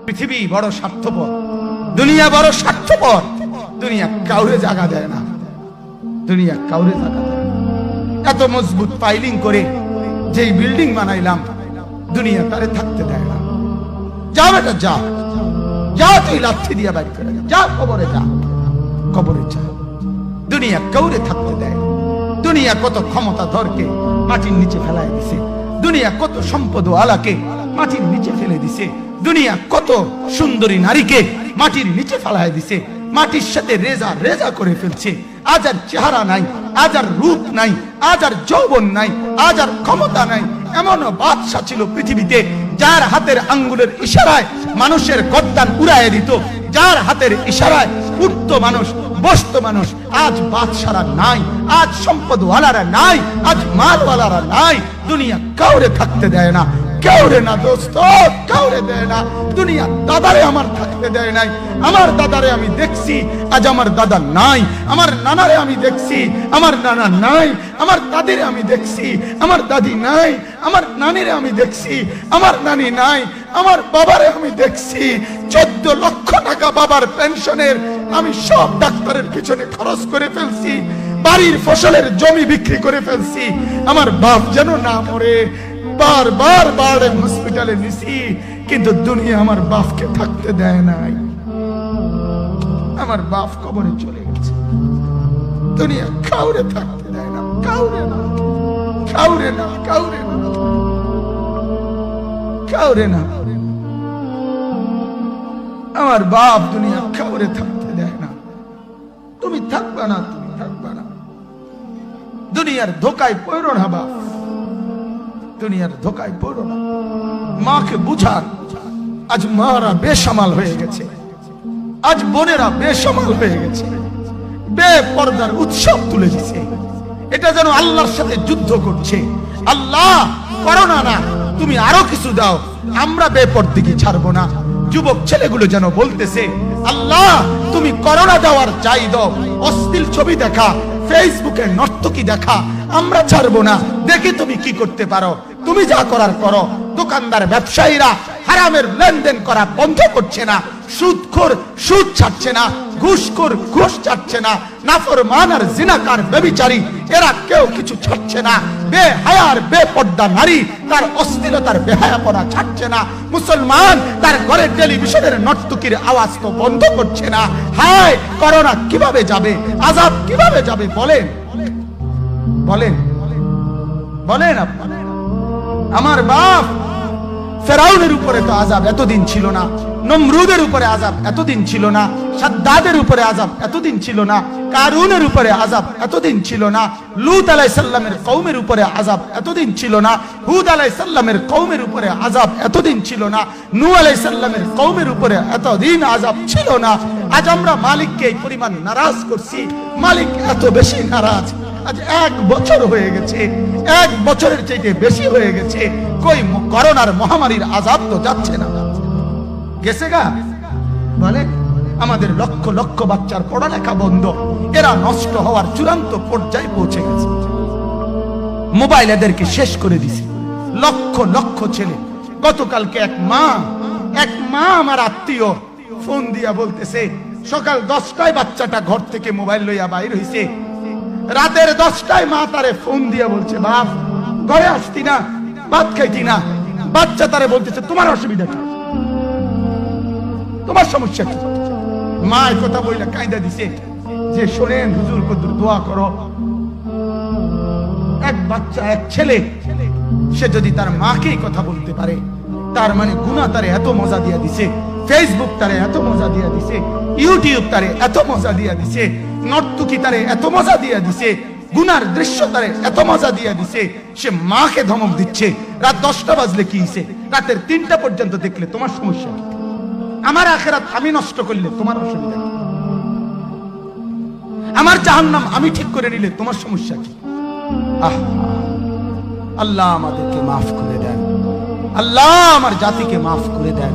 পৃথিবী বড় স্বার্থপর, দুনিয়া বড় স্বার্থপর। দুনিয়া কাউরে জায়গা দেয় না, দুনিয়া কাউরে জায়গা দেয় না। এত মজবুত পাইলিং করে যেই বিল্ডিং বানাইলাম, দুনিয়া তারে থাকতে দেয় না। যা বেটা যা, যা তুই লাথি দিয়া বাড়ি করে যা, কবরে যা, কবরে যা। দুনিয়া কাউরে থাকতে দেয়। দুনিয়া কত ক্ষমতা ধরকে মাটির নিচে ফেলায় দিছে, দুনিয়া কত সম্পদ আলাকে মাটির নিচে ফেলে দিছে, দুনিয়া কত সুন্দরী নারীকে মাটির নিচে ফেলায় দিছে, মাটির সাথে রেজা রেজা করে ফেলছে। আজ আর চেহারা নাই, আজ আর রূপ নাই, আজ আর যৌবন নাই, আজ আর ক্ষমতা নাই। এমন বাদশা ছিল পৃথিবীতে যার হাতের আঙ্গুলের ইশারায় মানুষের গর্দান উড়াইয়া দিত, যার হাতের ইশারায় উঠত মানুষ, বসত মানুষ। আজ বাদশারা নাই, আজ সম্পদওয়ালারা নাই, আজ মালওয়ালারা নাই। দুনিয়া কাউরে থাকতে দেয় না, কাউরে না দোস্ত, কাউরে দেয় না। দুনিয়া দাদারে আমার থাকতে দেয় নাই। আমার দাদারে আমি দেখছি, আজ আমার দাদা নাই। আমার নানারে আমি দেখছি, আমার নানা নাই। আমার দাদিরে আমি দেখছি, আমার দাদি নাই। আমার নানিরে আমি দেখছি, আমার নানি নাই। আমার বাবারে আমি দেখছি, 14 লক্ষ টাকা বাবার পেনশনের আমি সব ডাক্তারের পিছনে খরচ করে ফেলছি, বাড়ির ফসলের জমি বিক্রি করে ফেলছি। আমার বাপ যেন না মরে বারবার বারে হসপিটালে নিছি, কিন্তু দুনিয়া আমার বাপকে থাকতে দেয় নাই। আমার বাপ কবরে চলে গেছে। দুনিয়া কাউরে থাকতে দেয় না, কাউরে না, কাউরে না, কাউরে না, কাউরে না। আমার বাপ দুনিয়া কাউরে থাকতে দেয় না। তুমি থাকবা না, তুমি থাকবা না। দুনিয়ার ধোকায় পড়ো না বাপ, দুনিয়ার ধোকায় পড়ো না। মাকে বুঝান, আজ মারা বেসামাল হয়ে গেছে, আজ বোনেরা বেসামাল হয়ে গেছে, বেপরদার উৎসব তুলে দিছে। এটা যেন আল্লাহর সাথে যুদ্ধ করছে। আল্লাহ করোনা না, তুমি আরো কিছু দাও, আমরা বেপরদিকে ছাড়বো না। যুবক ছেলেগুলো যেন বলতেছে, আল্লাহ তুমি করোনা দেওয়ার চাই দাও, অশ্লীল ছবি দেখা, ফেসবুকে নর্তকী দেখা আমরা ছাড়বো না। দেখি তুমি কি করতে পারো, তুমি যা করার করো। দোকানদার ব্যবসায়ীরা হারামের লেনদেন করা বন্ধ করছে না, সুদখোর সুদ ছাড়ছে না, ঘুষখোর ঘুষ ছাড়ছে না, নাফরমান আর জিনাকার ব্যভিচারী এরা কেউ কিছু ছাড়ছে না। বেহায়ার বেপর্দা নারী তার অশ্লীলতার বেহায়াপনা ছাড়ছে না। মুসলমান তার ঘরের টেলিভিশনের নর্তকীর আওয়াজ তো বন্ধ করছে না। হায় করোনা কিভাবে যাবে, আযাব কিভাবে যাবে বলেন, বলেন, বলেন আপনারা। আমার বাপ ফেরাউনের উপরে তো আযাব এতদিন ছিল না, নমরুদের উপরে আযাব এতদিন ছিল না, সাদ্দাদের উপরে আযাব এতদিন ছিল না, কারুনের উপরে আযাব এতদিন ছিল না, লূত আলাইহিস সালামের কওমের উপরে আযাব এতদিন ছিল না, হুদ আলাইহিস সালামের কওমের উপরে আযাব এতদিন ছিল না, নূহ আলাইহিস সালামের কওমের উপরে এতদিন আযাব ছিল না। আজ আমরা মালিককে এই পরিমাণ নারাজ করছি, মালিক এত বেশি নারাজ। আজ 1 বছর হয়ে গেছে, 1 বছরের চাইতে বেশি হয়ে গেছে, কই করোনার মহামারীর আযাব তো যাচ্ছে না, গেছে গা বলে। আমাদের লক্ষ লক্ষ বাচ্চার পড়ালেখা বন্ধ, এরা নষ্ট হওয়ার চূড়ান্ত পর্যায়ে পৌঁছে গেছে। মোবাইল এদেরকে শেষ করে দিছে, লক্ষ লক্ষ ছেলে। গতকালকে এক মা আমার আত্মীয় ফোন দিয়া বলতেছে, সকাল 10টায় বাচ্চাটা ঘর থেকে মোবাইল লইয়া বাইর হইছে, রাতের 10টায় মা তারে ফোন দিয়া বলছে, বাপ ঘরে আসতি না, ভাত খাইতি না। বাচ্চা তারে বলতেছে, তোমার অসুবিধা কি, তোমার সমস্যা কি? মা এই কথা বইলা কাঁদা দিছে যে, শোনেন হুজুর কদ্দুর দোয়া করো। এক বাচ্চা, এক ছেলে, সে যদি তার মাকে কথা বলতে পারে, তার মানে গুনাহ তারে এত মজা দিয়া দিছে, ফেসবুক তারে এত মজা দিয়া দিছে, ইউটিউব তারে এত মজা দিয়া দিছে, নর্তকী তারে এত মজা দিয়া দিছে, গুনার দৃশ্য তারে এত মজা দিয়া দিছে, সে মাকে ধমক দিচ্ছে। রাত 10টা বাজলে কি হইছে, রাতের 3টা পর্যন্ত দেখলে তোমার সমস্যা কি? আমার আখিরাত আমি নষ্ট করলে তোমার অসুবিধা কি? আমার জাহান্নাম আমি ঠিক করে নিলে তোমার সমস্যা কি? আল্লাহ আমাদেরকে মাফ করে দেন, আল্লাহ আমার জাতিকে মাফ করে দেন।